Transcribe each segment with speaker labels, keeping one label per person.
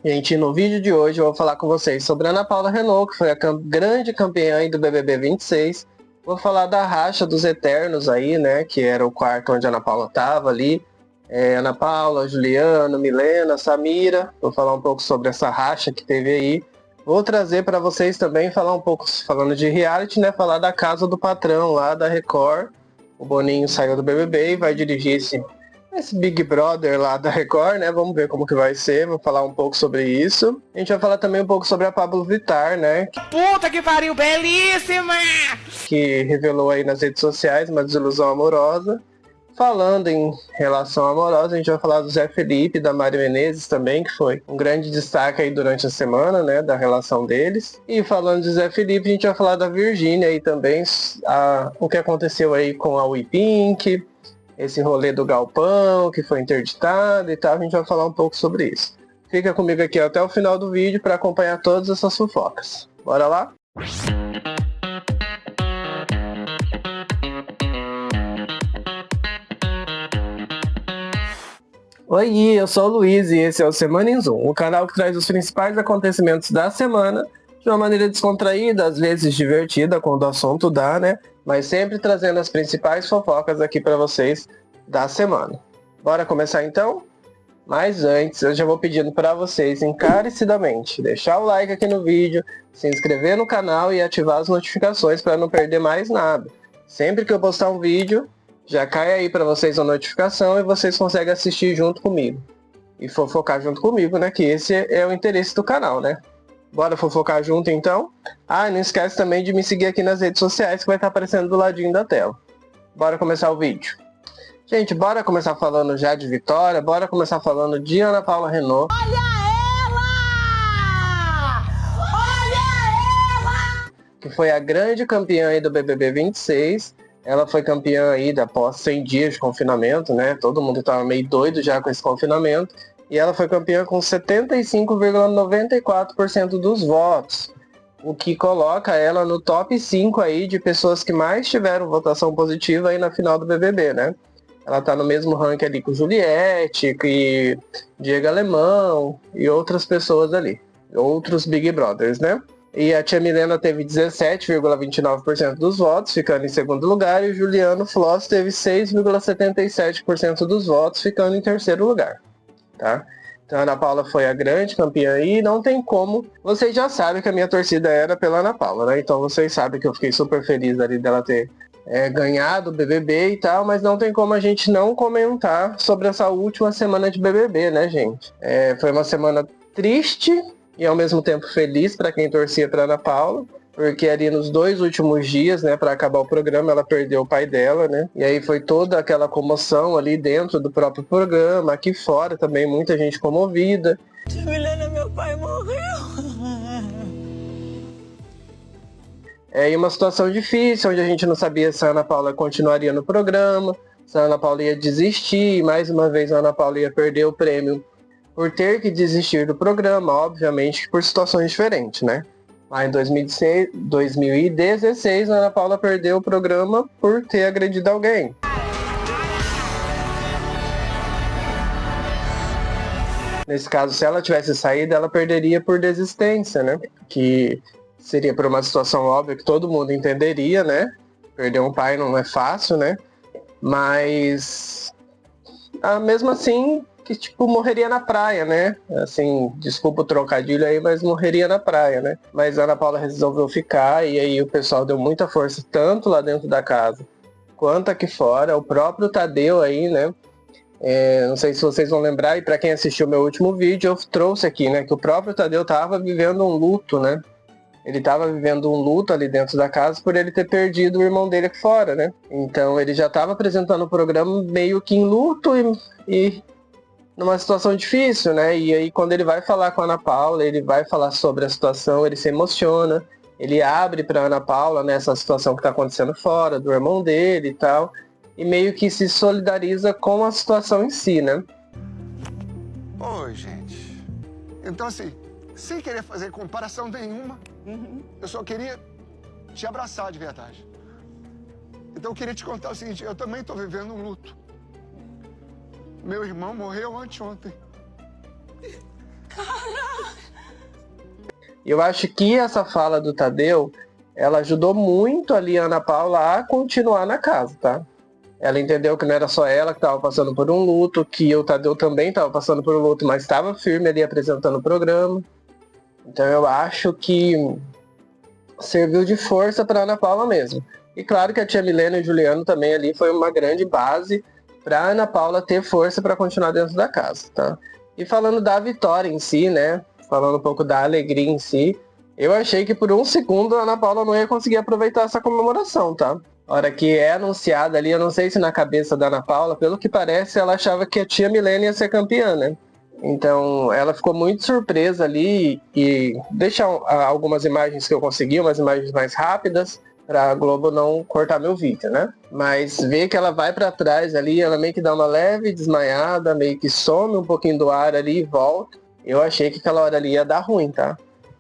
Speaker 1: Gente, no vídeo de hoje eu vou falar com vocês sobre a Ana Paula Renault, que foi a grande campeã aí do BBB 26. Vou falar da racha dos Eternos aí, né, que era o quarto onde a Ana Paula tava ali. Ana Paula, Juliano, Milena, Samira. Vou falar um pouco sobre essa racha que teve aí. Vou trazer para vocês também falar um pouco, falando de reality, né, falar da Casa do Patrão lá da Record. O Boninho saiu do BBB e vai dirigir esse Big Brother lá da Record, né? Vamos ver como que vai ser, vou falar um pouco sobre isso. A gente vai falar também um pouco sobre a Pabllo Vittar, né?
Speaker 2: Puta que pariu, belíssima!
Speaker 1: Que revelou aí nas redes sociais uma desilusão amorosa. Falando em relação amorosa, a gente vai falar do Zé Felipe e da Mari Menezes também, que foi um grande destaque aí durante a semana, né, da relação deles. E falando de Zé Felipe, a gente vai falar da Virgínia aí também, o que aconteceu aí com a WePink, esse rolê do galpão que foi interditado e tal, a gente vai falar um pouco sobre isso. Fica comigo aqui até o final do vídeo para acompanhar todas essas fofocas. Bora lá? Oi, eu sou o Luiz e esse é o Semana em Zoom, o canal que traz os principais acontecimentos da semana de uma maneira descontraída, às vezes divertida, quando o assunto dá, né? Mas sempre trazendo as principais fofocas aqui para vocês da semana. Bora começar então? Mas antes, eu já vou pedindo para vocês encarecidamente deixar o like aqui no vídeo, se inscrever no canal e ativar as notificações para não perder mais nada. Sempre que eu postar um vídeo, já cai aí para vocês a notificação e vocês conseguem assistir junto comigo. E fofocar junto comigo, né? Que esse é o interesse do canal, né? Bora fofocar junto então? Ah, e não esquece também de me seguir aqui nas redes sociais que vai estar aparecendo do ladinho da tela. Bora começar o vídeo. Gente, bora começar falando já de Vitória, bora começar falando de Ana Paula Renault.
Speaker 2: Olha ela! Olha ela!
Speaker 1: Que foi a grande campeã aí do BBB 26. Ela foi campeã aí após 100 dias de confinamento, né? Todo mundo estava meio doido já com esse confinamento. E ela foi campeã com 75,94% dos votos. O que coloca ela no top 5 aí de pessoas que mais tiveram votação positiva aí na final do BBB, né? Ela tá no mesmo ranking ali com Juliette, que Diego Alemão e outras pessoas ali. Outros Big Brothers, né? E a tia Milena teve 17,29% dos votos, ficando em segundo lugar, e o Juliano Floss teve 6,77% dos votos, ficando em terceiro lugar, tá? Então a Ana Paula foi a grande campeã e não tem como. Vocês já sabem que a minha torcida era pela Ana Paula, né? Então vocês sabem que eu fiquei super feliz ali dela ter ganhado o BBB e tal, mas não tem como a gente não comentar sobre essa última semana de BBB, né, gente? Foi uma semana triste e ao mesmo tempo feliz para quem torcia para Ana Paula, porque ali nos 2 últimos dias, né, para acabar o programa, ela perdeu o pai dela, né? E aí foi toda aquela comoção ali dentro do próprio programa, aqui fora também muita gente comovida.
Speaker 2: Milena, meu pai morreu!
Speaker 1: E uma situação difícil, onde a gente não sabia se a Ana Paula continuaria no programa, se a Ana Paula ia desistir, e mais uma vez a Ana Paula ia perder o prêmio por ter que desistir do programa, obviamente por situações diferentes, né? Lá em 2016, a Ana Paula perdeu o programa por ter agredido alguém. Nesse caso, se ela tivesse saído, ela perderia por desistência, né? Que seria por uma situação óbvia que todo mundo entenderia, né? Perder um pai não é fácil, né? Mas mesmo assim, que tipo, morreria na praia, né? Assim, desculpa o trocadilho aí, mas morreria na praia, né? Mas a Ana Paula resolveu ficar e aí o pessoal deu muita força, tanto lá dentro da casa, quanto aqui fora. O próprio Tadeu aí, né? Não sei se vocês vão lembrar, e para quem assistiu meu último vídeo, eu trouxe aqui, né? Que o próprio Tadeu tava vivendo um luto, né? Ele estava vivendo um luto ali dentro da casa por ele ter perdido o irmão dele aqui fora, né? Então ele já estava apresentando o programa meio que em luto e numa situação difícil, né? E aí quando ele vai falar com a Ana Paula, ele vai falar sobre a situação, ele se emociona, ele abre para a Ana Paula nessa situação que está acontecendo fora, do irmão dele e tal, e meio que se solidariza com a situação em si, né?
Speaker 3: Oi, gente. Então assim, sem querer fazer comparação nenhuma, eu só queria te abraçar de verdade. Então eu queria te contar o seguinte, eu também estou vivendo um luto. Meu irmão morreu anteontem.
Speaker 2: Caralho!
Speaker 1: E eu acho que essa fala do Tadeu, ela ajudou muito ali a Ana Paula a continuar na casa, tá? Ela entendeu que não era só ela que estava passando por um luto, que o Tadeu também estava passando por um luto, mas estava firme ali apresentando o programa. Então eu acho que serviu de força para Ana Paula mesmo. E claro que a tia Milena e o Juliano também ali foi uma grande base para Ana Paula ter força para continuar dentro da casa, tá? E falando da vitória em si, né? Falando um pouco da alegria em si, eu achei que por um segundo a Ana Paula não ia conseguir aproveitar essa comemoração, tá? A hora que é anunciada ali, eu não sei se na cabeça da Ana Paula, pelo que parece, ela achava que a tia Milena ia ser campeã, né? Então, ela ficou muito surpresa ali e deixa algumas imagens que eu consegui, umas imagens mais rápidas, para a Globo não cortar meu vídeo, né? Mas ver que ela vai para trás ali, ela meio que dá uma leve desmaiada, meio que some um pouquinho do ar ali e volta. Eu achei que aquela hora ali ia dar ruim, tá?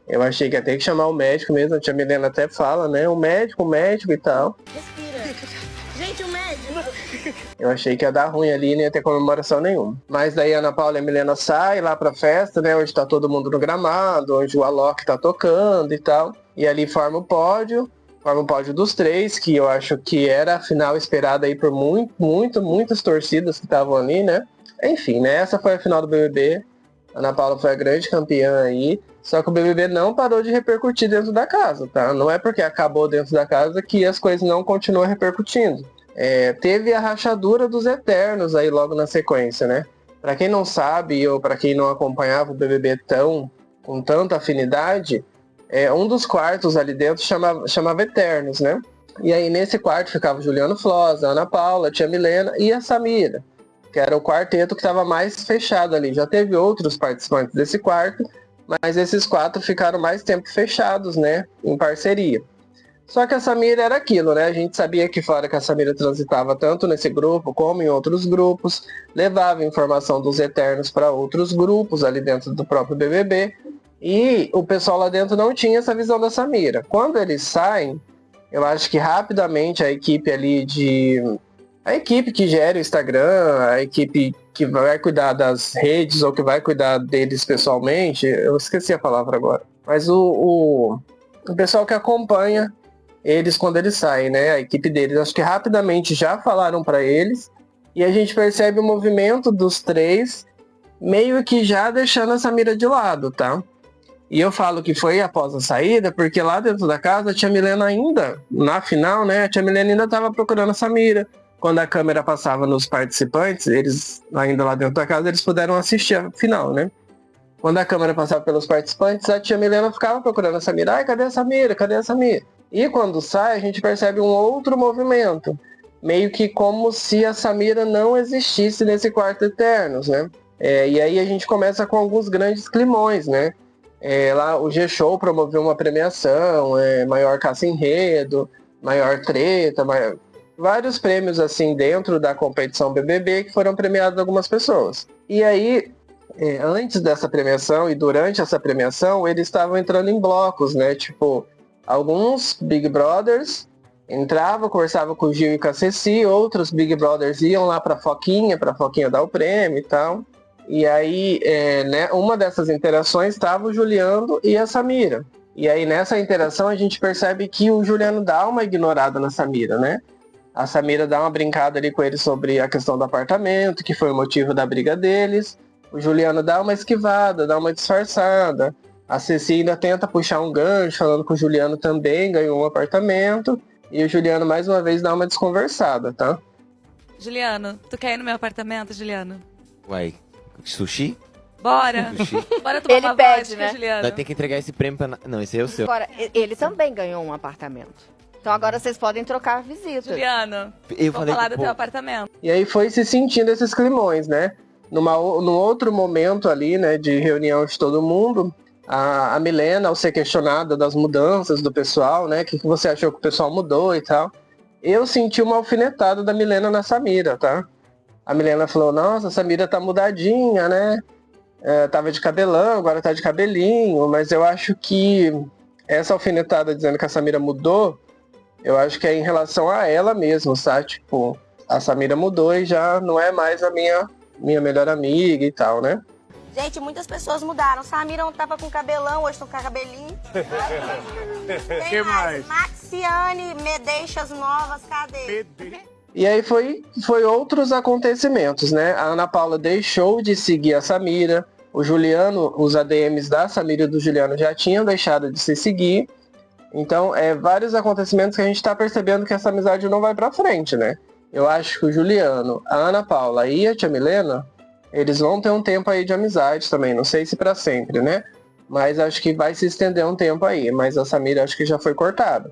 Speaker 1: Eu achei que ia ter que chamar o médico mesmo, a tia Milena até fala, né? O médico e tal.
Speaker 2: Respira. Gente, o médico.
Speaker 1: Eu achei que ia dar ruim ali e não ia ter comemoração nenhuma. Mas daí a Ana Paula e a Milena saem lá pra festa, né? Onde tá todo mundo no gramado, onde o Alok tá tocando e tal. E ali forma o pódio dos três, que eu acho que era a final esperada aí por muitas torcidas que estavam ali, né? Enfim, né? Essa foi a final do BBB. A Ana Paula foi a grande campeã aí. Só que o BBB não parou de repercutir dentro da casa, tá? Não é porque acabou dentro da casa que as coisas não continuam repercutindo. Teve a rachadura dos Eternos aí logo na sequência, né? Pra quem não sabe, ou pra quem não acompanhava o BBB com tanta afinidade, um dos quartos ali dentro chamava Eternos, né? E aí nesse quarto ficava o Juliano Floss, a Ana Paula, a tia Milena e a Samira, que era o quarteto que estava mais fechado ali. Já teve outros participantes desse quarto, mas esses 4 ficaram mais tempo fechados, né, em parceria. Só que a Samira era aquilo, né, a gente sabia que fora que a Samira transitava tanto nesse grupo como em outros grupos, levava informação dos Eternos para outros grupos ali dentro do próprio BBB, e o pessoal lá dentro não tinha essa visão da Samira. Quando eles saem, eu acho que rapidamente a equipe ali a equipe que gera o Instagram, a equipe que vai cuidar das redes ou que vai cuidar deles pessoalmente, eu esqueci a palavra agora, mas o pessoal que acompanha eles quando eles saem, né, a equipe deles, acho que rapidamente já falaram para eles, e a gente percebe o movimento dos 3 meio que já deixando a Samira de lado, tá? E eu falo que foi após a saída, porque lá dentro da casa a tia Milena ainda, na final, né, a tia Milena ainda estava procurando a Samira. Quando a câmera passava nos participantes, eles, ainda lá dentro da casa, eles puderam assistir a final, né? Quando a câmera passava pelos participantes, a tia Milena ficava procurando a Samira. Ai, cadê a Samira? Cadê a Samira? E quando sai, a gente percebe um outro movimento. Meio que como se a Samira não existisse nesse quarto Eternos, né? E aí a gente começa com alguns grandes climões, né? Lá o G-Show promoveu uma premiação, maior caça-enredo, maior treta, vários prêmios assim dentro da competição BBB que foram premiados algumas pessoas. E aí, antes dessa premiação e durante essa premiação, eles estavam entrando em blocos, né? Tipo, alguns Big Brothers entravam, conversavam com o Gil e com a Ceci, outros Big Brothers iam lá pra Foquinha dar o prêmio e tal. E aí, né, uma dessas interações estava o Juliano e a Samira. E aí, nessa interação, a gente percebe que o Juliano dá uma ignorada na Samira, né? A Samira dá uma brincada ali com ele sobre a questão do apartamento, que foi o motivo da briga deles. O Juliano dá uma esquivada, dá uma disfarçada. A Ceci ainda tenta puxar um gancho, falando que o Juliano também ganhou um apartamento. E o Juliano, mais uma vez, dá uma desconversada, tá?
Speaker 4: Juliano, tu quer ir no meu apartamento, Juliano?
Speaker 5: Uai, sushi?
Speaker 4: Bora!
Speaker 5: Sushi.
Speaker 4: Bora tomar
Speaker 6: Ele
Speaker 4: uma
Speaker 6: pede,
Speaker 4: vodka,
Speaker 6: né?
Speaker 4: Juliano.
Speaker 5: Vai ter que entregar esse prêmio pra... Não, esse aí é o seu.
Speaker 6: Agora, ele também ganhou um apartamento. Então agora vocês podem trocar visitas.
Speaker 4: Juliano,
Speaker 5: Eu
Speaker 4: vou
Speaker 5: falei
Speaker 4: falar
Speaker 5: que,
Speaker 4: do
Speaker 5: pô,
Speaker 4: teu apartamento.
Speaker 1: E aí foi se sentindo esses climões, né? Num outro momento ali, né, de reunião de todo mundo, a Milena, ao ser questionada das mudanças do pessoal, né, o que você achou que o pessoal mudou e tal, eu senti uma alfinetada da Milena na Samira, tá? A Milena falou, nossa, a Samira tá mudadinha, né? Tava de cabelão, agora tá de cabelinho, mas eu acho que essa alfinetada dizendo que a Samira mudou, eu acho que é em relação a ela mesmo, sabe? Tipo, a Samira mudou e já não é mais a minha melhor amiga e tal, né?
Speaker 2: Gente, muitas pessoas mudaram. Samira não tava com cabelão, hoje tô com cabelinho. Quem mais? Maxiane, Medeixas Novas, cadê?
Speaker 1: E aí foi outros acontecimentos, né? A Ana Paula deixou de seguir a Samira, o Juliano, os ADMs da Samira e do Juliano já tinham deixado de se seguir. Então, vários acontecimentos que a gente tá percebendo que essa amizade não vai pra frente, né? Eu acho que o Juliano, a Ana Paula e a Tia Milena, eles vão ter um tempo aí de amizade também, não sei se pra sempre, né? Mas acho que vai se estender um tempo aí, mas a Samira acho que já foi cortada.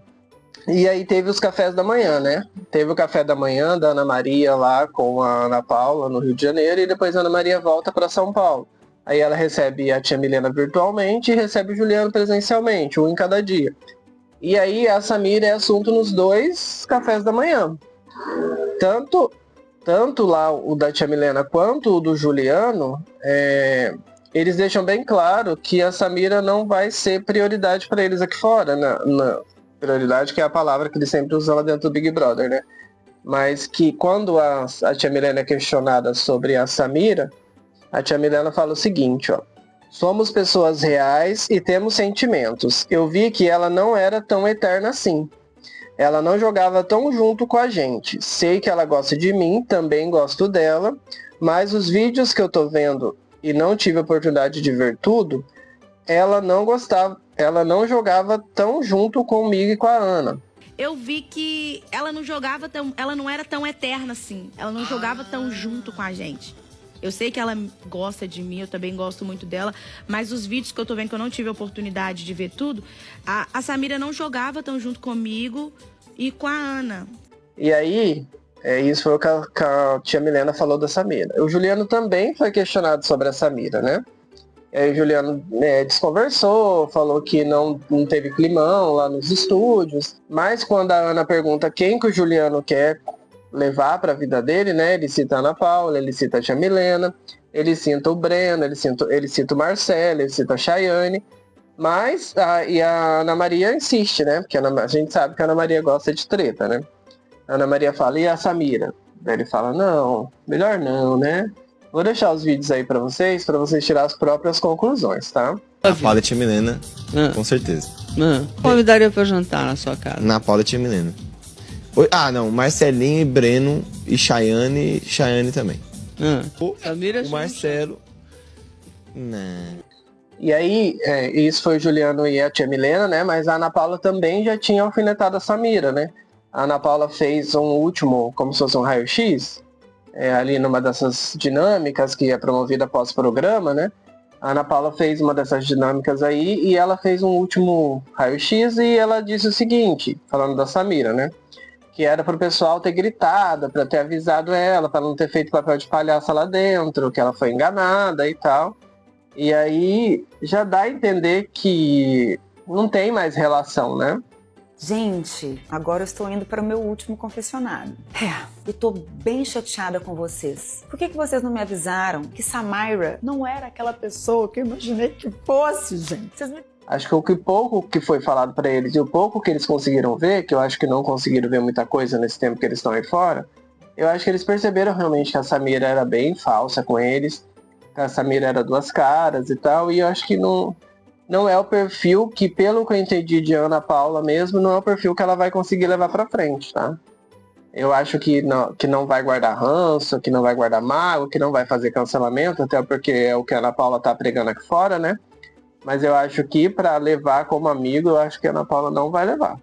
Speaker 1: E aí teve os cafés da manhã, né? Teve o café da manhã da Ana Maria lá com a Ana Paula no Rio de Janeiro e depois a Ana Maria volta para São Paulo. Aí ela recebe a Tia Milena virtualmente e recebe o Juliano presencialmente, um em cada dia. E aí a Samira é assunto nos 2 cafés da manhã. Tanto lá o da Tia Milena quanto o do Juliano, eles deixam bem claro que a Samira não vai ser prioridade para eles aqui fora, prioridade que é a palavra que eles sempre usam lá dentro do Big Brother, né? Mas que quando a Tia Milena é questionada sobre a Samira, a Tia Milena fala o seguinte, ó. Somos pessoas reais e temos sentimentos. Eu vi que ela não era tão eterna assim. Ela não jogava tão junto com a gente. Sei que ela gosta de mim, também gosto dela, mas os vídeos que eu tô vendo e não tive a oportunidade de ver tudo, ela não jogava tão junto comigo e com a Ana.
Speaker 7: Eu vi que ela não era tão eterna assim. Ela não jogava tão junto com a gente. Eu sei que ela gosta de mim, eu também gosto muito dela, mas os vídeos que eu tô vendo, que eu não tive a oportunidade de ver tudo, a Samira não jogava tão junto comigo e com a Ana.
Speaker 1: E aí, isso foi o que a Tia Milena falou da Samira. O Juliano também foi questionado sobre a Samira, né? E aí o Juliano desconversou, falou que não teve climão lá nos estúdios, mas quando a Ana pergunta quem que o Juliano quer levar para a vida dele, né? Ele cita a Ana Paula, ele cita a Tia Milena, ele cita o Breno, ele cita o Marcelo, ele cita a Chayane, mas e a Ana Maria insiste, né? Porque a gente sabe que a Ana Maria gosta de treta, né? A Ana Maria fala, e a Samira? Daí ele fala, não, melhor não, né? Vou deixar os vídeos aí pra vocês tirar as próprias conclusões, tá?
Speaker 5: Na Paula e Tia Milena, com certeza.
Speaker 8: Convidaria pra jantar na sua casa.
Speaker 5: Na Paula e Tia Milena. Não, Marcelinho e Breno e Chayane também.
Speaker 8: Samira,
Speaker 5: o Marcelo... Não.
Speaker 1: E aí, isso foi o Juliano e a Tia Milena, né? Mas a Ana Paula também já tinha alfinetado a Samira, né? A Ana Paula fez um último, como se fosse um raio-x, ali numa dessas dinâmicas que é promovida após o programa, né? A Ana Paula fez uma dessas dinâmicas aí e ela fez um último raio-x e ela disse o seguinte, falando da Samira, né? Que era pro pessoal ter gritado, para ter avisado ela, para não ter feito papel de palhaça lá dentro, que ela foi enganada e tal. E aí já dá a entender que não tem mais relação, né?
Speaker 9: Gente, agora eu estou indo para o meu último confessionário. E tô bem chateada com vocês. Por que vocês não me avisaram que Samira não era aquela pessoa que eu imaginei que fosse, gente?
Speaker 1: Acho que o pouco que foi falado para eles e o pouco que eles conseguiram ver, que eu acho que não conseguiram ver muita coisa nesse tempo que eles estão aí fora, eu acho que eles perceberam realmente que a Samira era bem falsa com eles, que a Samira era 2 caras e tal, e eu acho que não é o perfil que, pelo que eu entendi de Ana Paula mesmo, não é o perfil que ela vai conseguir levar pra frente, tá? Eu acho que não vai guardar ranço, que não vai guardar mágoa, que não vai fazer cancelamento, até porque é o que a Ana Paula tá pregando aqui fora, né? Mas eu acho que pra levar como amigo, eu acho que a Ana Paula não vai levar.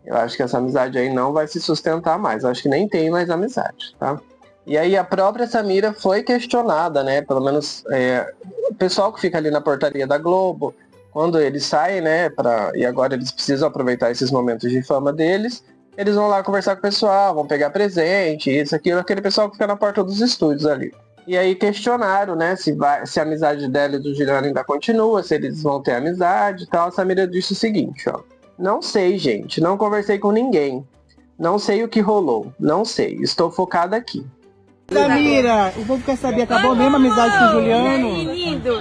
Speaker 1: Eu acho que essa amizade aí não vai se sustentar mais. Eu acho que nem tem mais amizade, tá? E aí a própria Samira foi questionada, né? Pelo menos o pessoal que fica ali na portaria da Globo, quando eles saem, né? E agora eles precisam aproveitar esses momentos de fama deles, eles vão lá conversar com o pessoal, vão pegar presente, isso, aquilo, aquele pessoal que fica na porta dos estúdios ali. E aí questionaram, né? Se a amizade dela e do Juliano ainda continua, se eles vão ter amizade e tal. A Samira disse o seguinte, ó. Não sei, gente. Não conversei com ninguém. Não sei o que rolou. Não sei. Estou focada aqui.
Speaker 10: Samira, o povo quer saber, acabou mesmo a amizade com o Juliano?
Speaker 2: Lindo.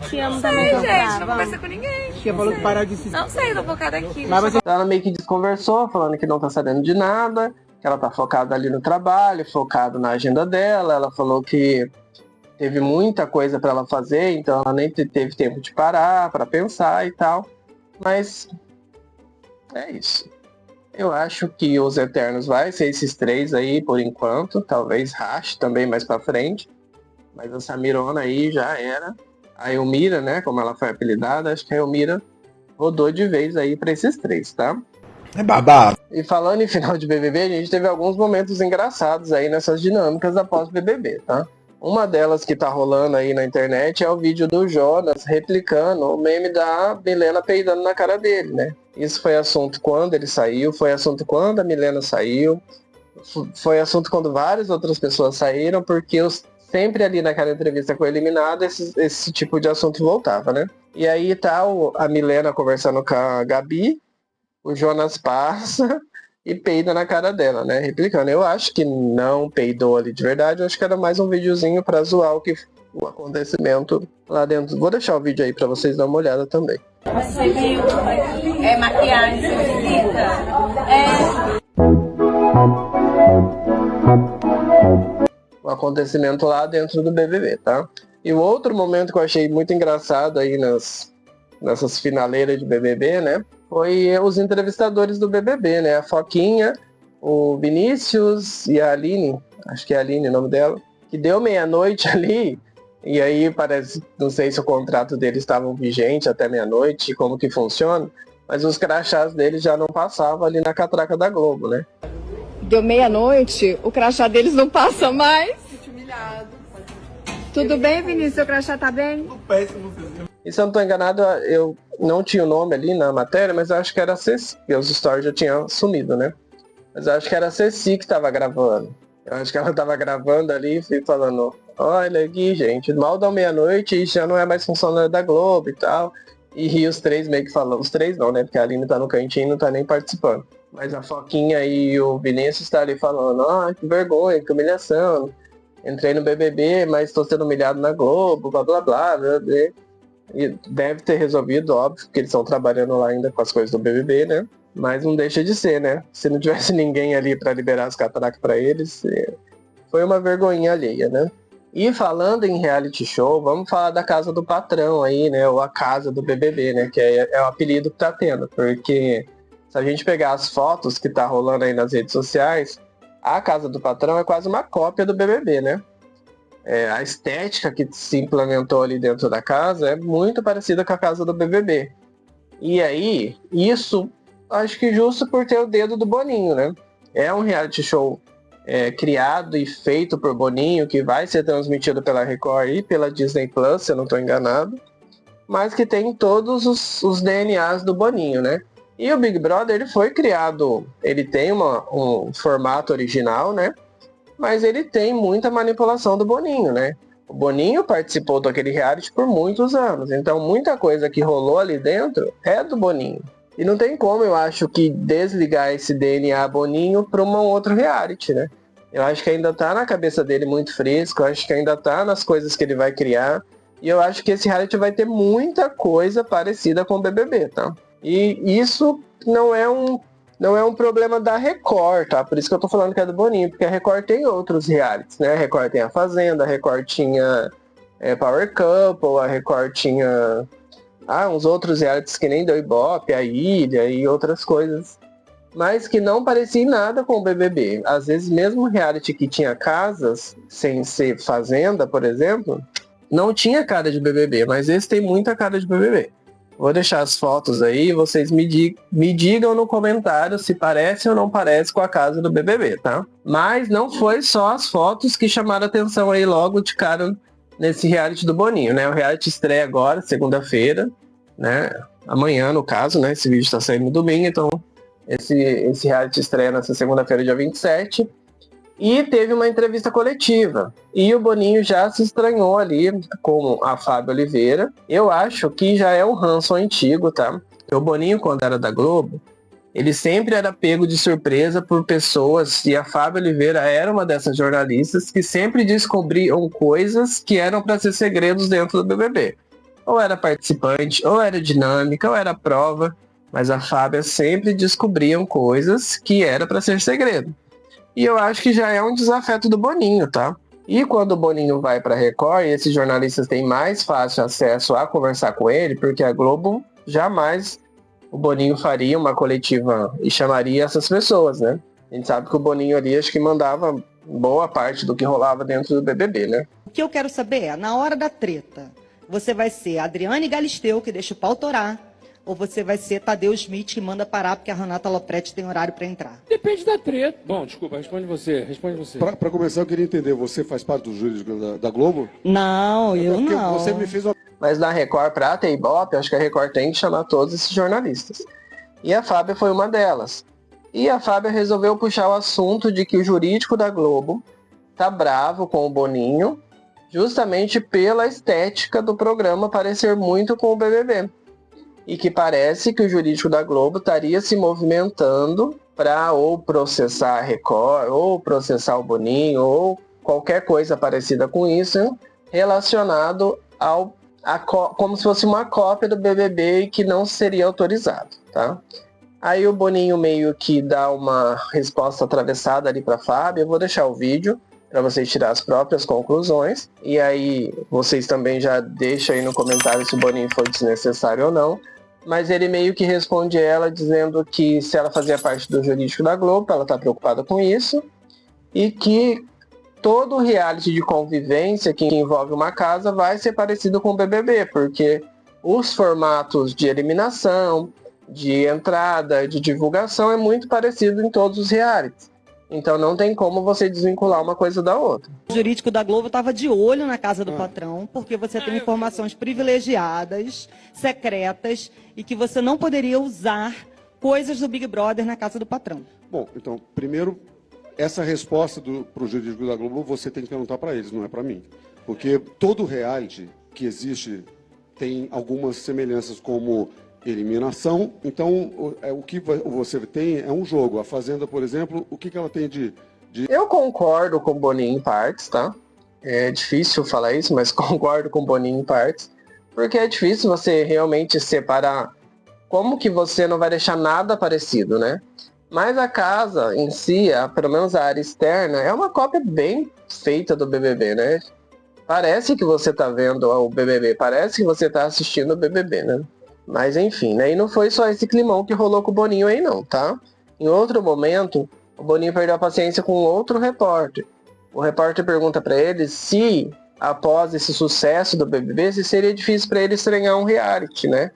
Speaker 2: Te amo também,
Speaker 4: gente, não conversa com ninguém.
Speaker 10: Tia falou que parar de se...
Speaker 4: Não sei, tô focada aqui.
Speaker 1: Mas ela meio que desconversou, falando que não tá sabendo de nada, que ela tá focada ali no trabalho, focada na agenda dela. Ela falou que teve muita coisa para ela fazer, então ela nem teve tempo de parar para pensar e tal. Mas é isso. Eu acho que os Eternos vai ser esses 3 aí por enquanto, talvez rache também mais para frente. Mas a Samirona aí já era. A Elmira, né, como ela foi apelidada, acho que a Elmira rodou de vez aí para esses 3, tá?
Speaker 5: É babado.
Speaker 1: E falando em final de BBB, a gente teve alguns momentos engraçados aí nessas dinâmicas após o BBB, tá? Uma delas que tá rolando aí na internet é o vídeo do Jonas replicando o meme da Milena peidando na cara dele, né? Isso foi assunto quando ele saiu, foi assunto quando a Milena saiu, foi assunto quando várias outras pessoas saíram, porque sempre ali naquela entrevista com o eliminado, esse tipo de assunto voltava, né? E aí tá a Milena conversando com a Gabi, o Jonas passa e peida na cara dela, né? Replicando. Eu acho que não peidou ali de verdade, eu acho que era mais um videozinho pra zoar o acontecimento lá dentro. Vou deixar o vídeo aí pra vocês darem uma olhada também.
Speaker 2: Você viu? É maquiagem, você acredita?
Speaker 1: O acontecimento lá dentro do BBB, tá? E o outro momento que eu achei muito engraçado aí nessas finaleiras de BBB, né? Foi os entrevistadores do BBB, né? A Foquinha, o Vinícius e a Aline, acho que é a Aline o nome dela, que deu meia-noite ali, e aí parece, não sei se o contrato deles estava vigente até meia-noite, como que funciona, mas os crachás deles já não passavam ali na catraca da Globo, né?
Speaker 6: Deu meia-noite, o crachá deles não passa mais. Tudo bem, Vinícius? Seu crachá tá bem?
Speaker 1: E se eu não tô enganado, eu não tinha o nome ali na matéria, mas eu acho que era a Ceci, porque os stories já tinham sumido, né? Mas eu acho que era a Ceci que tava gravando. Eu acho que ela tava gravando ali e falando, olha aqui, gente, mal da meia-noite e já não é mais funcionário da Globo e tal. E os 3 meio que falando, os 3 não, né? Porque a Aline tá no cantinho e não tá nem participando. Mas a Foquinha e o Vinícius tá ali falando, que vergonha, que humilhação. Entrei no BBB, mas tô sendo humilhado na Globo, blá blá blá, blá, blá. E deve ter resolvido, óbvio, porque eles estão trabalhando lá ainda com as coisas do BBB, né? Mas não deixa de ser, né? Se não tivesse ninguém ali pra liberar as catracas pra eles, foi uma vergonhinha alheia, né? E falando em reality show, vamos falar da Casa do Patrão aí, né? Ou a Casa do BBB, né? Que é o apelido que tá tendo. Porque se a gente pegar as fotos que tá rolando aí nas redes sociais, a Casa do Patrão é quase uma cópia do BBB, né? A estética que se implementou ali dentro da casa é muito parecida com a casa do BBB. E aí, isso acho que justo por ter o dedo do Boninho, né? É um reality show criado e feito por Boninho, que vai ser transmitido pela Record e pela Disney Plus, se eu não estou enganado, mas que tem todos os DNAs do Boninho, né? E o Big Brother, ele foi criado, ele tem um formato original, né? Mas ele tem muita manipulação do Boninho, né? O Boninho participou daquele reality por muitos anos, então muita coisa que rolou ali dentro é do Boninho. E não tem como, eu acho, que desligar esse DNA Boninho para um outro reality, né? Eu acho que ainda tá na cabeça dele muito fresco, eu acho que ainda tá nas coisas que ele vai criar, e eu acho que esse reality vai ter muita coisa parecida com o BBB, tá? E isso não é um problema da Record, tá? Por isso que eu tô falando que é do Boninho, porque a Record tem outros realities, né? A Record tem a Fazenda, a Record tinha Power Couple, a Record tinha uns outros realities que nem deu Ibope, a Ilha e outras coisas, mas que não parecia nada com o BBB. Às vezes mesmo reality que tinha casas, sem ser Fazenda, por exemplo, não tinha cara de BBB, mas esse tem muita cara de BBB. Vou deixar as fotos aí, vocês me digam no comentário se parece ou não parece com a casa do BBB, tá? Mas não foi só as fotos que chamaram atenção aí logo de cara nesse reality do Boninho, né? O reality estreia agora, segunda-feira, né? Amanhã, no caso, né? Esse vídeo tá saindo no domingo, então esse reality estreia nessa segunda-feira, dia 27. E teve uma entrevista coletiva. E o Boninho já se estranhou ali com a Fábio Oliveira. Eu acho que já é um ranço antigo, tá? O Boninho, quando era da Globo, ele sempre era pego de surpresa por pessoas, e a Fábio Oliveira era uma dessas jornalistas que sempre descobriam coisas que eram para ser segredos dentro do BBB. Ou era participante, ou era dinâmica, ou era prova, mas a Fábia sempre descobriam coisas que era para ser segredo. E eu acho que já é um desafeto do Boninho, tá? E quando o Boninho vai para Record, esses jornalistas têm mais fácil acesso a conversar com ele, porque a Globo jamais o Boninho faria uma coletiva e chamaria essas pessoas, né? A gente sabe que o Boninho ali acho que mandava boa parte do que rolava dentro do BBB, né?
Speaker 10: O que eu quero saber é, na hora da treta, você vai ser a Adriane Galisteu, que deixa o pau torar, ou você vai ser Tadeu Schmidt, que manda parar porque a Renata Lopretti tem horário para entrar?
Speaker 11: Depende da treta. Bom, desculpa, responde você.
Speaker 12: Para começar, eu queria entender, você faz parte do jurídico da Globo?
Speaker 10: Não, eu não.
Speaker 12: Você me fez uma...
Speaker 1: Mas na Record, pra ter Ibope, acho que a Record tem que chamar todos esses jornalistas. E a Fábia foi uma delas. E a Fábia resolveu puxar o assunto de que o jurídico da Globo tá bravo com o Boninho, justamente pela estética do programa parecer muito com o BBB. E que parece que o jurídico da Globo estaria se movimentando para ou processar a Record, ou processar o Boninho, ou qualquer coisa parecida com isso, relacionado como se fosse uma cópia do BBB e que não seria autorizado, tá? Aí o Boninho meio que dá uma resposta atravessada ali para Fábio. Eu vou deixar o vídeo para vocês tirar as próprias conclusões. E aí vocês também já deixam aí no comentário se o Boninho foi desnecessário ou não. Mas ele meio que responde ela dizendo que se ela fazia parte do jurídico da Globo, ela tá preocupada com isso. E que todo reality de convivência que envolve uma casa vai ser parecido com o BBB, porque os formatos de eliminação, de entrada, de divulgação é muito parecido em todos os realities. Então não tem como você desvincular uma coisa da outra.
Speaker 10: O jurídico da Globo estava de olho na casa do patrão, porque você tem informações privilegiadas, secretas, e que você não poderia usar coisas do Big Brother na casa do patrão.
Speaker 12: Bom, então, primeiro, essa resposta para o jurídico da Globo você tem que perguntar para eles, não é para mim. Porque todo reality que existe tem algumas semelhanças como eliminação. Então, o que você tem é um jogo. A Fazenda, por exemplo, o que ela tem de...
Speaker 1: Eu concordo com o Boninho em partes, tá? É difícil falar isso, mas concordo com o Boninho em partes. Porque é difícil você realmente separar como que você não vai deixar nada parecido, né? Mas a casa em si, pelo menos a área externa, é uma cópia bem feita do BBB, né? Parece que você tá vendo o BBB, parece que você tá assistindo o BBB, né? Mas enfim, né? E não foi só esse climão que rolou com o Boninho aí não, tá? Em outro momento, o Boninho perdeu a paciência com outro repórter. O repórter pergunta pra ele se, após esse sucesso do BBB, se seria difícil pra ele estrear um reality, né?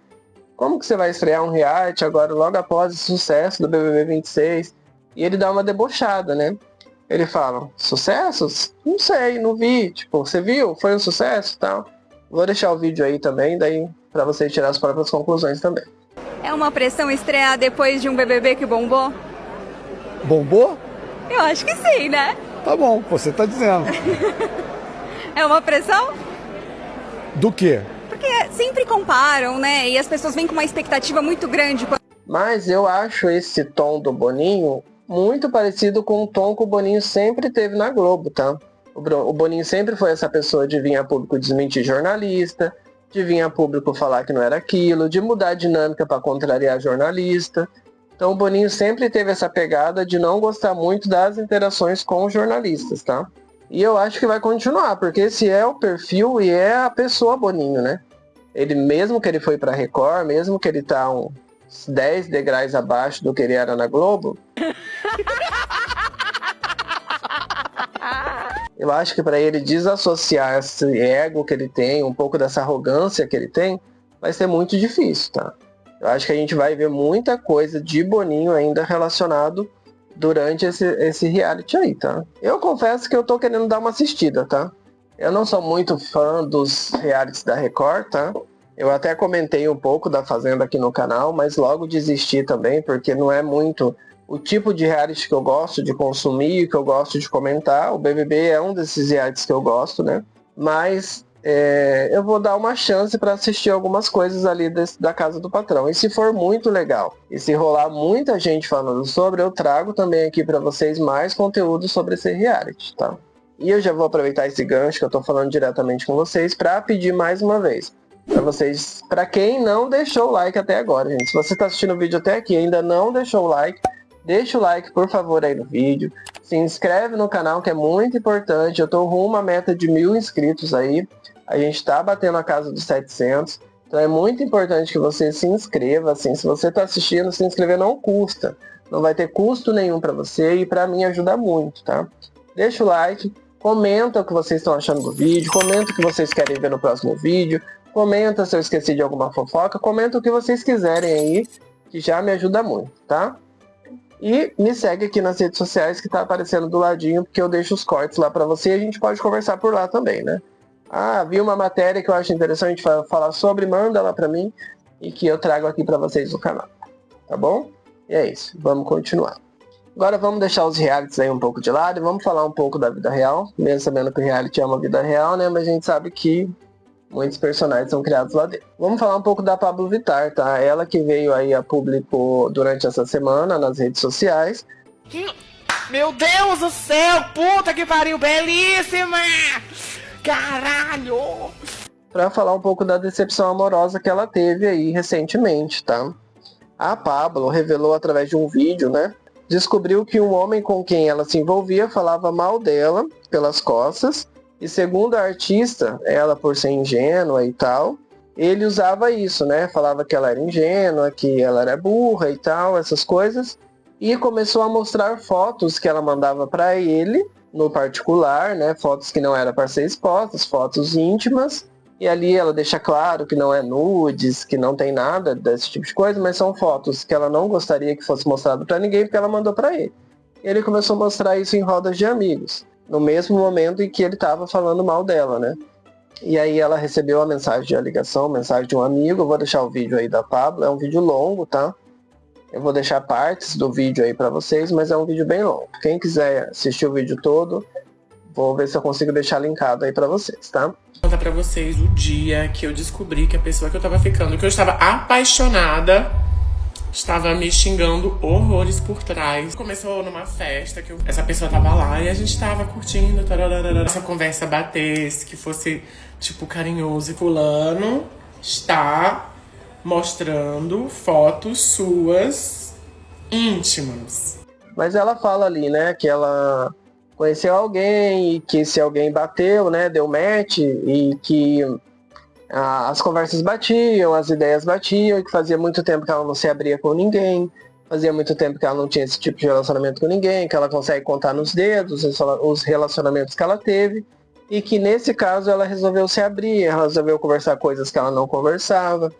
Speaker 1: Como que você vai estrear um reality agora logo após esse sucesso do BBB 26? E ele dá uma debochada, né? Ele fala, sucessos? Não sei, não vi. Tipo, você viu? Foi um sucesso e tal. Vou deixar o vídeo aí também, daí pra você tirar as próprias conclusões também.
Speaker 4: É uma pressão estrear depois de um BBB que bombou?
Speaker 13: Bombou?
Speaker 4: Eu acho que sim, né?
Speaker 13: Tá bom, você tá dizendo.
Speaker 4: É uma pressão?
Speaker 13: Do quê?
Speaker 4: Porque sempre comparam, né? E as pessoas vêm com uma expectativa muito grande.
Speaker 1: Mas eu acho esse tom do Boninho muito parecido com o tom que o Boninho sempre teve na Globo, tá? O Boninho sempre foi essa pessoa de vir a público desmentir jornalista, de vir a público falar que não era aquilo, de mudar a dinâmica para contrariar jornalista. Então o Boninho sempre teve essa pegada de não gostar muito das interações com os jornalistas, tá? E eu acho que vai continuar, porque esse é o perfil e é a pessoa Boninho, né? Ele, mesmo que ele foi pra Record, mesmo que ele tá uns 10 degraus abaixo do que ele era na Globo, eu acho que para ele desassociar esse ego que ele tem, um pouco dessa arrogância que ele tem, vai ser muito difícil, tá? Eu acho que a gente vai ver muita coisa de Boninho ainda relacionado durante esse reality aí, tá? Eu confesso que eu tô querendo dar uma assistida, tá? Eu não sou muito fã dos realities da Record, tá? Eu até comentei um pouco da Fazenda aqui no canal, mas logo desisti também, porque não é muito o tipo de reality que eu gosto de consumir, que eu gosto de comentar. O BBB é um desses realities que eu gosto, né? Mas eu vou dar uma chance para assistir algumas coisas ali da Casa do Patrão. E se for muito legal, e se rolar muita gente falando sobre, eu trago também aqui para vocês mais conteúdo sobre esse reality, tá? E eu já vou aproveitar esse gancho que eu tô falando diretamente com vocês para pedir mais uma vez para vocês, para quem não deixou o like até agora, gente. Se você está assistindo o vídeo até aqui e ainda não deixou o like, deixa o like, por favor, aí no vídeo. Se inscreve no canal, que é muito importante. Eu tô rumo à meta de 1000 inscritos aí. A gente tá batendo a casa dos 700. Então é muito importante que você se inscreva. Assim, se você tá assistindo, se inscrever não custa. Não vai ter custo nenhum para você e para mim ajuda muito, tá? Deixa o like, comenta o que vocês estão achando do vídeo, comenta o que vocês querem ver no próximo vídeo, comenta se eu esqueci de alguma fofoca, comenta o que vocês quiserem aí, que já me ajuda muito, tá? E me segue aqui nas redes sociais que tá aparecendo do ladinho, porque eu deixo os cortes lá para você e a gente pode conversar por lá também, né? Ah, vi uma matéria que eu acho interessante falar sobre, manda lá para mim e que eu trago aqui para vocês no canal, tá bom? E é isso, vamos continuar. Agora vamos deixar os realities aí um pouco de lado e vamos falar um pouco da vida real, mesmo sabendo que o reality é uma vida real, né? Mas a gente sabe que muitos personagens são criados lá dentro. Vamos falar um pouco da Pabllo Vittar, tá? Ela que veio aí a público durante essa semana nas redes sociais.
Speaker 14: Meu Deus do céu, puta que pariu, belíssima! Caralho!
Speaker 1: Pra falar um pouco da decepção amorosa que ela teve aí recentemente, tá? A Pabllo revelou através de um vídeo, né? Descobriu que um homem com quem ela se envolvia falava mal dela pelas costas. E segundo a artista, ela por ser ingênua e tal, ele usava isso, né? Falava que ela era ingênua, que ela era burra e tal, essas coisas. E começou a mostrar fotos que ela mandava para ele, no particular, né? Fotos que não eram para ser expostas, fotos íntimas. E ali ela deixa claro que não é nudes, que não tem nada desse tipo de coisa, mas são fotos que ela não gostaria que fosse mostrado para ninguém, porque ela mandou para ele. Ele começou a mostrar isso em rodas de amigos, no mesmo momento em que ele estava falando mal dela, né? E aí ela recebeu a mensagem de ligação, mensagem de um amigo. Eu vou deixar o vídeo aí da Pabllo, é um vídeo longo, tá? Eu vou deixar partes do vídeo aí para vocês, mas é um vídeo bem longo. Quem quiser assistir o vídeo todo, vou ver se eu consigo deixar linkado aí para vocês, tá?
Speaker 14: Vou contar pra vocês o dia que eu descobri que a pessoa que eu tava ficando, que eu estava apaixonada, estava me xingando horrores por trás. Começou numa festa que essa pessoa tava lá e a gente tava curtindo, essa conversa batesse, que fosse tipo carinhoso, e fulano está mostrando fotos suas íntimas.
Speaker 1: Mas ela fala ali, né, que ela conheceu alguém e que se alguém bateu, né, deu match e que as conversas batiam, as ideias batiam e que fazia muito tempo que ela não se abria com ninguém, fazia muito tempo que ela não tinha esse tipo de relacionamento com ninguém, que ela consegue contar nos dedos os relacionamentos que ela teve e que nesse caso ela resolveu se abrir, ela resolveu conversar coisas que ela não conversava,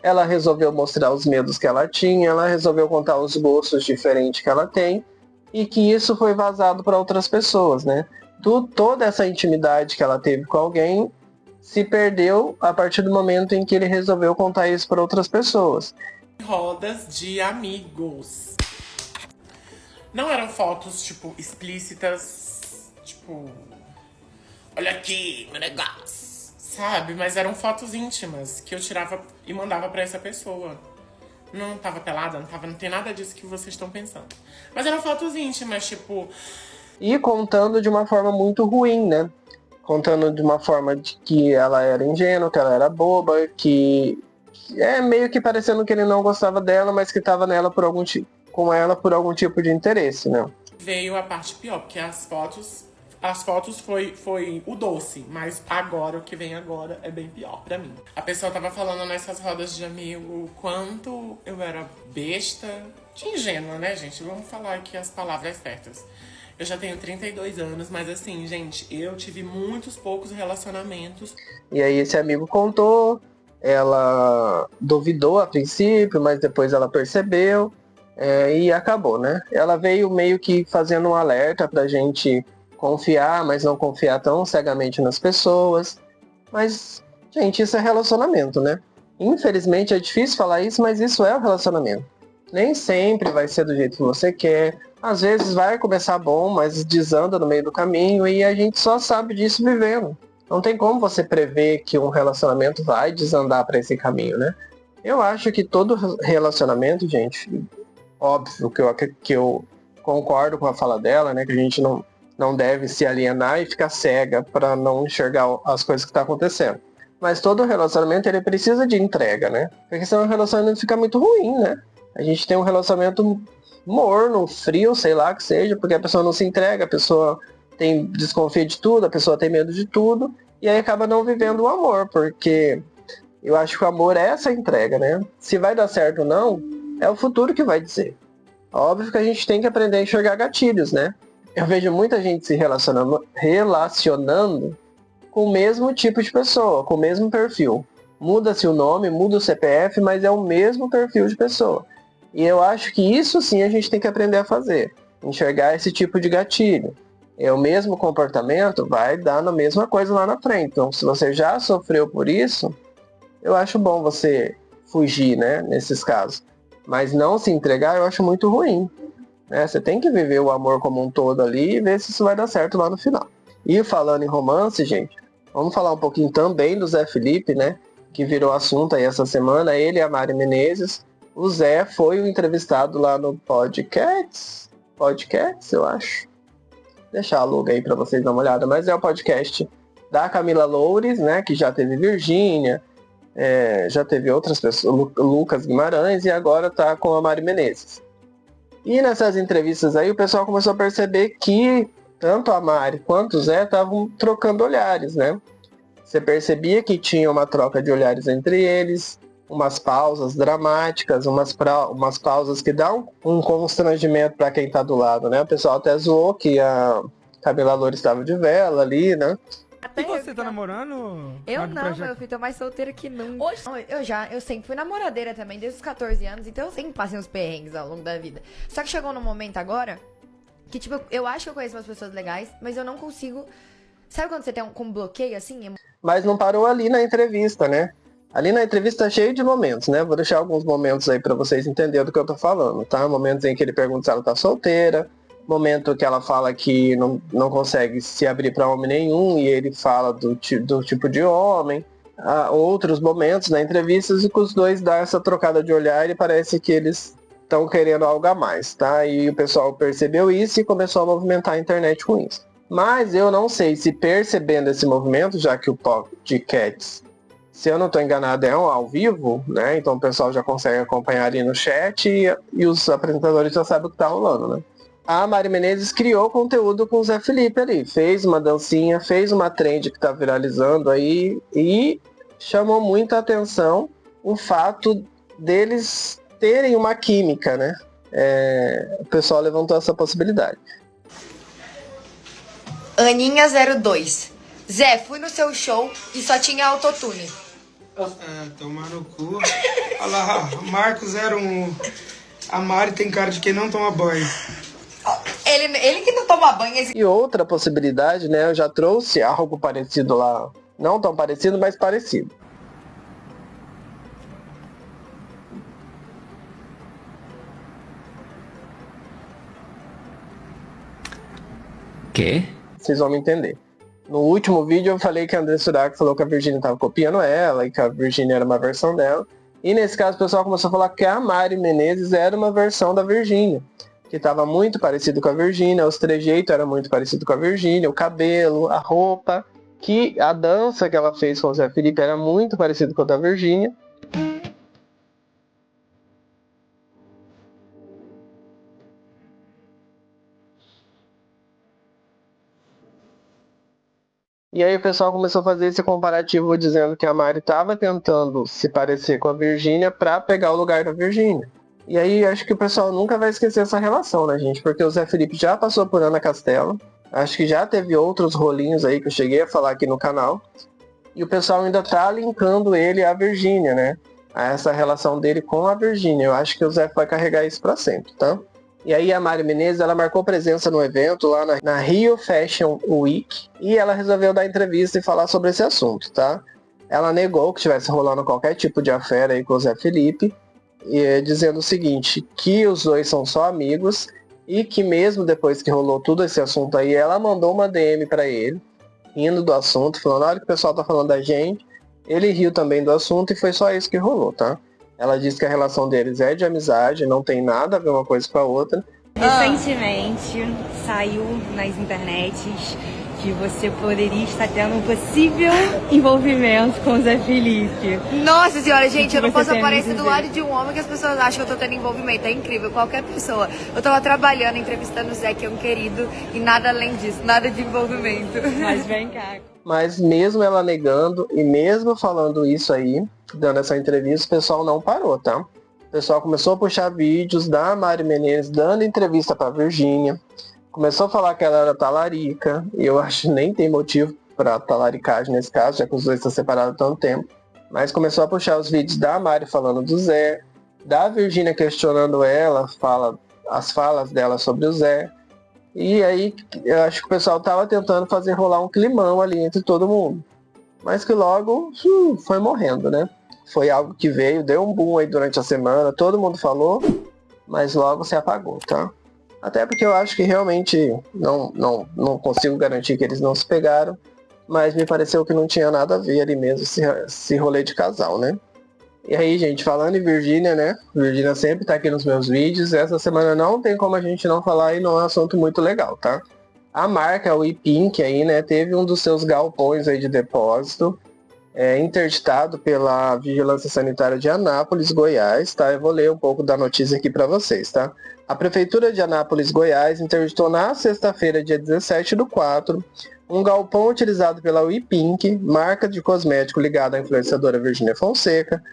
Speaker 1: ela resolveu mostrar os medos que ela tinha, ela resolveu contar os gostos diferentes que ela tem e que isso foi vazado para outras pessoas, né? Toda essa intimidade que ela teve com alguém se perdeu a partir do momento em que ele resolveu contar isso para outras pessoas.
Speaker 14: Rodas de amigos. Não eram fotos, tipo, explícitas, tipo, olha aqui, meu negócio, sabe? Mas eram fotos íntimas que eu tirava e mandava para essa pessoa. Não tava pelada, não tem nada disso que vocês estão pensando. Mas eram fotos íntimas, tipo...
Speaker 1: E contando de uma forma muito ruim, né? Contando de uma forma de que ela era ingênua, que ela era boba, que é meio que parecendo que ele não gostava dela, mas que tava nela por algum com ela por algum tipo de interesse, né?
Speaker 14: Veio a parte pior, porque as fotos foi o doce, mas agora, o que vem agora é bem pior pra mim. A pessoa tava falando nessas rodas de amigo quanto eu era besta, de ingênua, né, gente? Vamos falar aqui as palavras certas. Eu já tenho 32 anos, mas assim, gente, eu tive muitos poucos relacionamentos.
Speaker 1: E aí esse amigo contou, ela duvidou a princípio, mas depois ela percebeu e acabou, né? Ela veio meio que fazendo um alerta pra gente confiar, mas não confiar tão cegamente nas pessoas. Mas, gente, isso é relacionamento, né? Infelizmente é difícil falar isso, mas isso é o relacionamento. Nem sempre vai ser do jeito que você quer. Às vezes vai começar bom, mas desanda no meio do caminho e a gente só sabe disso vivendo. Não tem como você prever que um relacionamento vai desandar para esse caminho, né? Eu acho que todo relacionamento, gente, óbvio que eu concordo com a fala dela, né? Que a gente não deve se alienar e ficar cega para não enxergar as coisas que estão acontecendo. Mas todo relacionamento ele precisa de entrega, né? Porque senão o relacionamento fica muito ruim, né? A gente tem um relacionamento morno, frio, sei lá que seja, porque a pessoa não se entrega, a pessoa desconfia de tudo, a pessoa tem medo de tudo, e aí acaba não vivendo o amor, porque eu acho que o amor é essa entrega, né? Se vai dar certo ou não, é o futuro que vai dizer. Óbvio que a gente tem que aprender a enxergar gatilhos, né? Eu vejo muita gente se relacionando com o mesmo tipo de pessoa, com o mesmo perfil. Muda-se o nome, muda o CPF, mas é o mesmo perfil de pessoa. E eu acho que isso sim a gente tem que aprender a fazer. Enxergar esse tipo de gatilho. É o mesmo comportamento, vai dar na mesma coisa lá na frente. Então, se você já sofreu por isso, eu acho bom você fugir, né, nesses casos. Mas não se entregar, eu acho muito ruim. Né? Você tem que viver o amor como um todo ali e ver se isso vai dar certo lá no final. E falando em romance, gente, vamos falar um pouquinho também do Zé Felipe, né? Que virou assunto aí essa semana, ele e a Mari Menezes. O Zé foi o entrevistado lá no Podcasts, eu acho. Deixar a logo aí pra vocês dar uma olhada, mas é o podcast da Camila Loures, né? Que já teve Virgínia, já teve outras pessoas, Lucas Guimarães, e agora tá com a Mari Menezes. E nessas entrevistas aí o pessoal começou a perceber que tanto a Mari quanto o Zé estavam trocando olhares, né? Você percebia que tinha uma troca de olhares entre eles, umas pausas dramáticas, umas pausas que dão um constrangimento para quem tá do lado, né? O pessoal até zoou que a Camila Loures estava de vela ali, né?
Speaker 15: E você tá namorando?
Speaker 16: Eu não, meu filho, tô mais solteira que nunca. Hoje, eu sempre fui namoradeira também, desde os 14 anos, então eu sempre passei uns perrengues ao longo da vida. Só que chegou num momento agora que, tipo, eu acho que eu conheço umas pessoas legais, mas eu não consigo... Sabe quando você tem um bloqueio, assim?
Speaker 1: Mas não parou ali na entrevista, né? Ali na entrevista tá cheio de momentos, né? Vou deixar alguns momentos aí pra vocês entenderem do que eu tô falando, tá? Momentos em que ele pergunta se ela tá solteira, momento que ela fala que não consegue se abrir pra homem nenhum e ele fala do tipo de homem. Outros momentos na entrevista e que os dois dão essa trocada de olhar e parece que eles estão querendo algo a mais, tá? E o pessoal percebeu isso e começou a movimentar a internet com isso. Mas eu não sei se percebendo esse movimento, já que o Podcasts, se eu não estou enganado, é um ao vivo, né? Então o pessoal já consegue acompanhar ali no chat e os apresentadores já sabem o que está rolando, né? A Mari Menezes criou conteúdo com o Zé Felipe ali, fez uma dancinha, fez uma trend que está viralizando aí e chamou muita atenção o fato deles terem uma química, né? O pessoal levantou essa possibilidade.
Speaker 16: Aninha02. Zé, fui no seu show e só tinha autotune.
Speaker 15: Tomar no cu. Olha lá, Marco01. A Mari tem cara de quem não toma banho.
Speaker 16: Ele que não toma banho.
Speaker 1: E outra possibilidade, né? Eu já trouxe algo parecido lá. Não tão parecido, mas parecido.
Speaker 8: Quê?
Speaker 1: Vocês vão me entender. No último vídeo eu falei que a André Surak falou que a Virgínia estava copiando ela e que a Virgínia era uma versão dela. E nesse caso o pessoal começou a falar que a Mari Menezes era uma versão da Virgínia. Que estava muito parecido com a Virgínia, os trejeitos eram muito parecidos com a Virgínia, o cabelo, a roupa. Que a dança que ela fez com o Zé Felipe era muito parecido com a da Virgínia. E aí o pessoal começou a fazer esse comparativo dizendo que a Mari estava tentando se parecer com a Virgínia para pegar o lugar da Virgínia. E aí acho que o pessoal nunca vai esquecer essa relação, né, gente? Porque o Zé Felipe já passou por Ana Castela. Acho que já teve outros rolinhos aí que eu cheguei a falar aqui no canal. E o pessoal ainda tá linkando ele à Virgínia, né? A essa relação dele com a Virgínia. Eu acho que o Zé vai carregar isso para sempre, tá? E aí a Mari Menezes, ela marcou presença no evento lá na Rio Fashion Week e ela resolveu dar entrevista e falar sobre esse assunto, tá? Ela negou que estivesse rolando qualquer tipo de affair aí com o Zé Felipe, dizendo o seguinte, que os dois são só amigos e que mesmo depois que rolou todo esse assunto aí, ela mandou uma DM pra ele, rindo do assunto, falando, olha que o pessoal tá falando da gente, ele riu também do assunto e foi só isso que rolou, tá? Ela disse que a relação deles é de amizade, não tem nada a ver uma coisa com a outra.
Speaker 4: Recentemente saiu nas internets
Speaker 17: que você poderia estar tendo um possível envolvimento com o Zé Felipe.
Speaker 16: Nossa senhora, gente, eu não
Speaker 17: Você
Speaker 16: posso
Speaker 17: tem a me
Speaker 16: aparecer do
Speaker 17: dizer?
Speaker 16: lado de um homem que as pessoas acham que eu tô tendo envolvimento. É incrível, qualquer pessoa. Eu tava trabalhando, entrevistando o Zé, que é um querido, e nada além disso, nada de envolvimento.
Speaker 17: Mas vem cá.
Speaker 1: Mas mesmo ela negando e mesmo falando isso aí, dando essa entrevista, o pessoal não parou, tá? O pessoal começou a puxar vídeos da Mari Menezes dando entrevista pra Virgínia. Começou a falar que ela era talarica. E eu acho que nem tem motivo pra talaricagem nesse caso, já que os dois estão separados há tanto tempo. Mas começou a puxar os vídeos da Mari falando do Zé, da Virgínia questionando ela, as falas dela sobre o Zé. E aí eu acho que o pessoal tava tentando fazer rolar um climão ali entre todo mundo. Mas que logo foi morrendo, né? Foi algo que veio, deu um boom aí durante a semana, todo mundo falou, mas logo se apagou, tá? Até porque eu acho que realmente não consigo garantir que eles não se pegaram, mas me pareceu que não tinha nada a ver ali mesmo esse rolê de casal, né? E aí, gente, falando em Virgínia, né? Virgínia sempre tá aqui nos meus vídeos, essa semana não tem como a gente não falar e não é um assunto muito legal, tá? A marca, o E-Pink aí, né, teve um dos seus galpões aí de depósito interditado pela Vigilância Sanitária de Anápolis, Goiás, tá? Eu vou ler um pouco da notícia aqui para vocês, tá? A Prefeitura de Anápolis, Goiás, interditou na sexta-feira, dia 17/4, um galpão utilizado pela E-Pink, marca de cosmético ligada à influenciadora Virgínia Fonseca.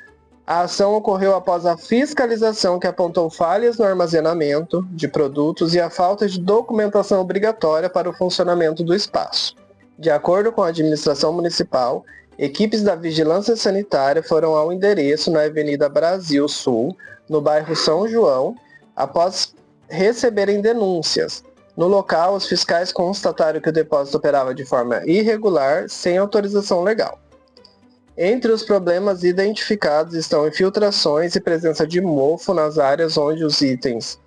Speaker 1: A ação ocorreu após a fiscalização que apontou falhas no armazenamento de produtos e a falta de documentação obrigatória para o funcionamento do espaço. De acordo com a administração municipal, equipes da Vigilância Sanitária foram ao endereço na Avenida Brasil Sul, no bairro São João, após receberem denúncias. No local, os fiscais constataram que o depósito operava de forma irregular, sem autorização legal. Entre os problemas identificados estão infiltrações e presença de mofo nas áreas onde os itens,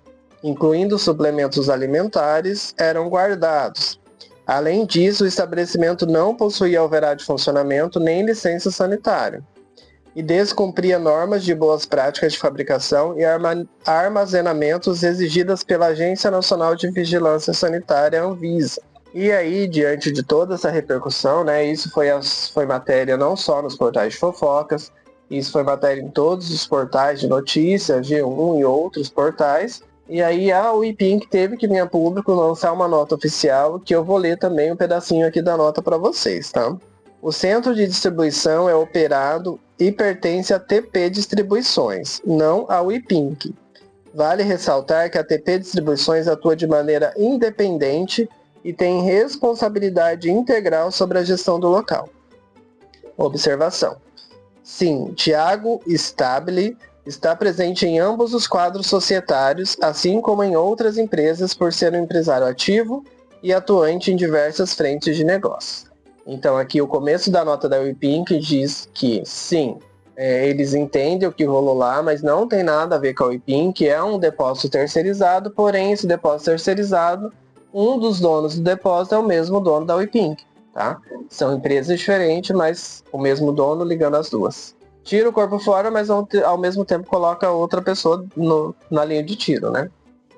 Speaker 1: incluindo suplementos alimentares, eram guardados. Além disso, o estabelecimento não possuía alvará de funcionamento nem licença sanitária e descumpria normas de boas práticas de fabricação e armazenamentos exigidas pela Agência Nacional de Vigilância Sanitária, Anvisa. E aí, diante de toda essa repercussão, né, isso foi matéria não só nos portais de fofocas, isso foi matéria em todos os portais de notícias, G1 e outros portais. E aí a E-Pink teve que vir a público lançar uma nota oficial, que eu vou ler também um pedacinho aqui da nota para vocês, tá? O centro de distribuição é operado e pertence à TP Distribuições, não ao E-Pink. Vale ressaltar que a TP Distribuições atua de maneira independente e tem responsabilidade integral sobre a gestão do local. Observação. Sim, Thiago Stabile está presente em ambos os quadros societários, assim como em outras empresas, por ser um empresário ativo e atuante em diversas frentes de negócio. Então aqui o começo da nota da E-Pink diz que sim, eles entendem o que rolou lá, mas não tem nada a ver com a E-Pink, é um depósito terceirizado, porém esse depósito terceirizado, um dos donos do depósito é o mesmo dono da E-Pink, tá? São empresas diferentes, mas o mesmo dono ligando as duas. Tira o corpo fora, mas ao mesmo tempo coloca outra pessoa na linha de tiro, né?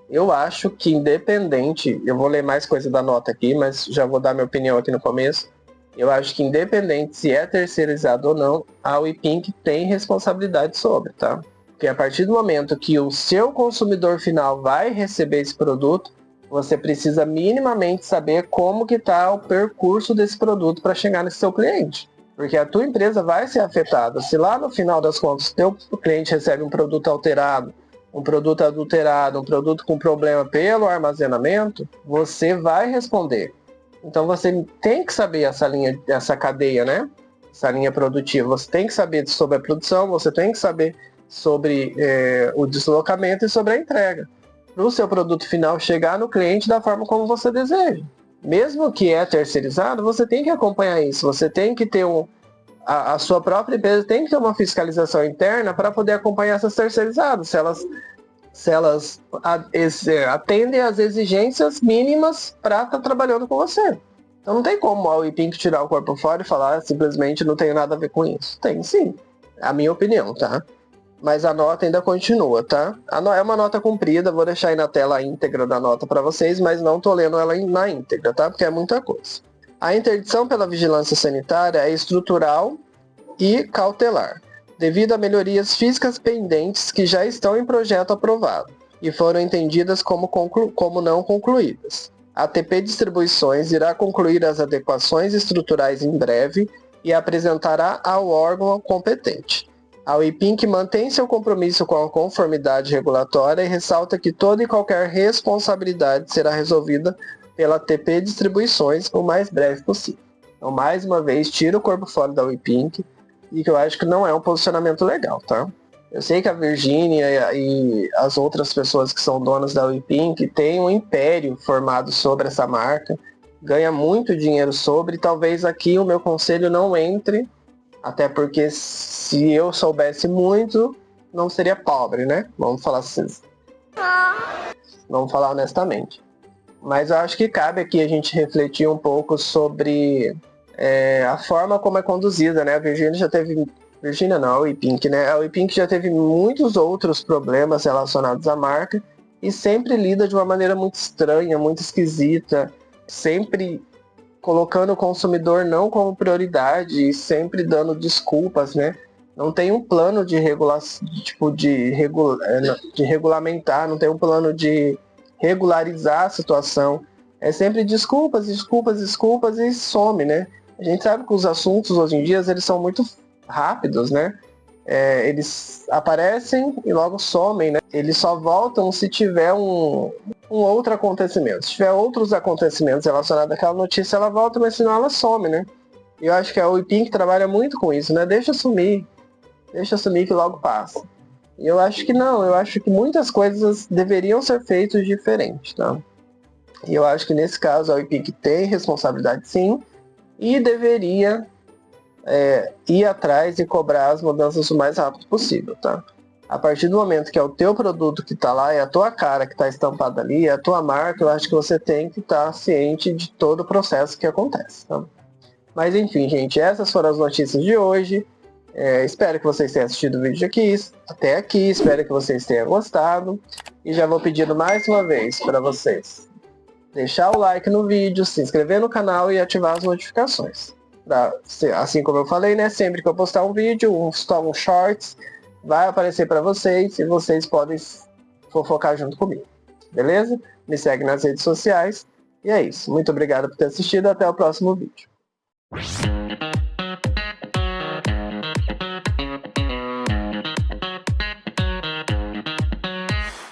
Speaker 1: Eu acho que independente, eu vou ler mais coisa da nota aqui, mas já vou dar minha opinião aqui no começo. Eu acho que independente se é terceirizado ou não, a E-Pink tem responsabilidade sobre, tá? Porque a partir do momento que o seu consumidor final vai receber esse produto, você precisa minimamente saber como que está o percurso desse produto para chegar nesse seu cliente. Porque a tua empresa vai ser afetada. Se lá no final das contas o teu cliente recebe um produto alterado, um produto adulterado, um produto com problema pelo armazenamento, você vai responder. Então você tem que saber essa cadeia, né? Essa linha produtiva. Você tem que saber sobre a produção, você tem que saber sobre o deslocamento e sobre a entrega. Para o seu produto final chegar no cliente da forma como você deseja. Mesmo que é terceirizado, você tem que acompanhar isso. Você tem que ter a sua própria empresa tem que ter uma fiscalização interna para poder acompanhar essas terceirizadas. Se elas atendem às exigências mínimas para estar trabalhando com você. Então não tem como a E-Pink tirar o corpo fora e falar simplesmente não tem nada a ver com isso. Tem sim. É a minha opinião, tá? Mas a nota ainda continua, tá? É uma nota comprida, vou deixar aí na tela a íntegra da nota para vocês, mas não tô lendo ela na íntegra, tá? Porque é muita coisa. A interdição pela vigilância sanitária é estrutural e cautelar, devido a melhorias físicas pendentes que já estão em projeto aprovado e foram entendidas como não concluídas. A ATP Distribuições irá concluir as adequações estruturais em breve e apresentará ao órgão competente. A UIPINC mantém seu compromisso com a conformidade regulatória e ressalta que toda e qualquer responsabilidade será resolvida pela ATP Distribuições o mais breve possível. Então, mais uma vez, tira o corpo fora da UIPINC, e que eu acho que não é um posicionamento legal, tá? Eu sei que a Virgínia e as outras pessoas que são donas da UIPINC têm um império formado sobre essa marca, ganha muito dinheiro sobre, e talvez aqui o meu conselho não entre, até porque se eu soubesse muito, não seria pobre, né? Vamos falar assim. Vamos falar honestamente. Mas eu acho que cabe aqui a gente refletir um pouco sobre a forma como é conduzida, né? A Virgínia já teve... Virgínia não, a UIPINC, né? A UIPINC já teve muitos outros problemas relacionados à marca e sempre lida de uma maneira muito estranha, muito esquisita, sempre colocando o consumidor não como prioridade e sempre dando desculpas, né? Não tem um plano de regulamentar, não tem um plano de regularizar a situação. É sempre desculpas, desculpas, desculpas e some, né? A gente sabe que os assuntos hoje em dia eles são muito rápidos, né? Eles aparecem e logo somem, né? Eles só voltam se tiver um outro acontecimento. Se tiver outros acontecimentos relacionados àquela notícia, ela volta, mas senão ela some, né? E eu acho que a UIPINC trabalha muito com isso, né? Deixa sumir que logo passa. E eu acho que não, eu acho que muitas coisas deveriam ser feitas diferente, tá? E eu acho que nesse caso a UIPINC tem responsabilidade sim, e deveria ir atrás e cobrar as mudanças o mais rápido possível, tá? A partir do momento que é o teu produto que está lá, é a tua cara que está estampada ali, é a tua marca, eu acho que você tem que estar ciente de todo o processo que acontece, tá? Mas enfim, gente, essas foram as notícias de hoje. Espero que vocês tenham assistido o vídeo até aqui, espero que vocês tenham gostado. E já vou pedindo mais uma vez para vocês deixar o like no vídeo, se inscrever no canal e ativar as notificações. Assim como eu falei, né? Sempre que eu postar um vídeo, um shorts, vai aparecer para vocês e vocês podem fofocar junto comigo. Beleza? Me segue nas redes sociais. E é isso. Muito obrigado por ter assistido. Até o próximo vídeo.